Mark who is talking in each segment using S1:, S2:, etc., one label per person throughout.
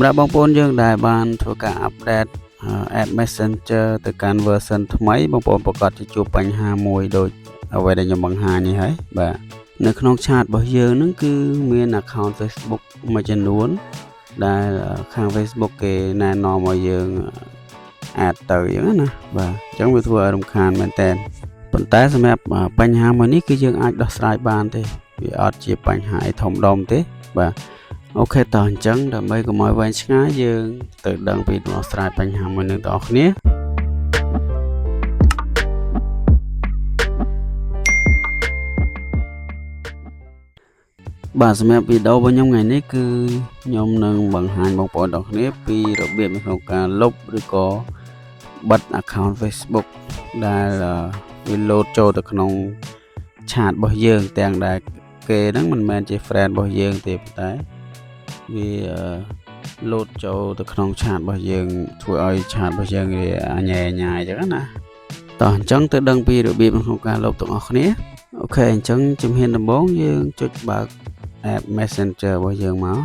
S1: សម្រាប់បងប្អូនយើងដែលបានធ្វើការ update app Messenger ទៅកាន់ version ថ្មីបងប្អូនប្រកាសជាជួបបញ្ហាមួយដូចអ្វីដែលខ្ញុំបង្ហាញនេះហើយបាទនៅក្នុង chat របស់យើងហ្នឹងគឺមាន account Facebook មួយចំនួនដែលខាង Facebook គេណែនាំឲ្យយើងអាចទៅអញ្ចឹងណាបាទអញ្ចឹងវាធ្វើឲ្យរំខានមែនតើប៉ុន្តែសម្រាប់បញ្ហាមួយនេះគឺយើងអាចដោះស្រាយបានទេវាអត់ជាបញ្ហាអីធំដុំទេបាទអូខេតោះអញ្ចឹងដើម្បីកុំឲ្យវែងឆ្ងាយយើងទៅដឹងពីដោះស្រាយបញ្ហាមួយនឹងបងប្អូនគ្នាបាទសម្រាប់វីដេអូរបស់ខ្ញុំថ្ងៃនេះគឺខ្ញុំនឹងបង្ហាញបងប្អូនទាំងគ្នាពីរបៀបនៅក្នុងការលុបឬក៏បិទ account Facebook ដែលវា load ចូលទៅក្នុង chat របស់យើងទាំងដែលគេហ្នឹងមិនមែនជា friend របស់យើងទេប៉ុន្តែវា load ចូលទៅក្នុង chat របស់យើងធ្វើឲ្យ chat របស់យើងវាអញ្ញែអញ្ចឹងណាតោះអញ្ចឹងទៅដឹងពីរបៀបក្នុងការលុបទាំងអស់គ្នាអូខេអញ្ចឹងជំហានដំបូងយើងចុចបើក app Messenger របស់យើងមក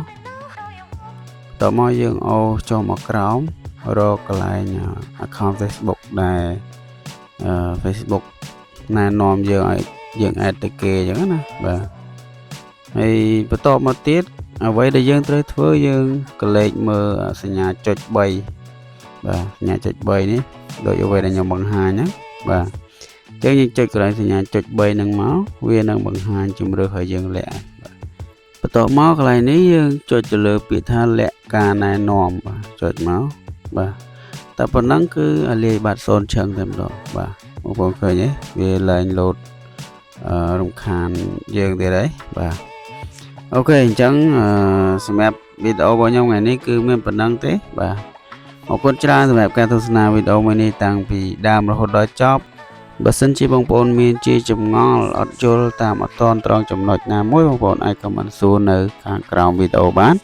S1: តោះមកយើងអូសចូលមកក្រោមរកកន្លែង account Facebook ដែលFacebook ណែនាំយើងឲ្យយើង add ទៅគេអញ្ចឹងណាបាទហើយបន្តមកទៀតអ្វីដែលយើងត្រូវធ្វើយើងកលេចមើលសញ្ញាចុច3បាទសញ្ញាចុច3នេះដូចអ្វីដែលខ្ញុំបង្ហាញហ្នឹងបាទអញ្ចឹងយើងចុចកន្លែងសញ្ញាចុច3ហ្នឹងមកវានឹងបង្ហាញជំរឿសឲ្យយើងលាក់បន្តមកកន្លែងនេះយើងចុចទៅលើពាក្យថាលាក់ការណែនាំបាទចុចមកបាទតែប៉ុណ្ណឹងគឺឲ្យលាយបាត់0ឆឹងតែម្ដងបាទបងប្អូនឃើញទេវាឡើងលោតរំខានយើងទៀតហើយបាទអូខេអញ្ចឹងសម្រាប់វីដេអូរបស់ខ្ញុំថ្ងៃនេះគឺមានប៉ុណ្ណឹងទេបាទអរគុណច្រើនសម្រាប់ការទស្សនាវីដេអូមួយនេះតាំងពីដើមរហូតដល់ចប់បើសិនជាបងប្អូនមានជាចម្ងល់អត់យល់តាមអត់ទាន់ត្រង់ចំណុចណាមួយបងប្អូនអាច comment សួរនៅខាងក្រោមវីដេអូបាន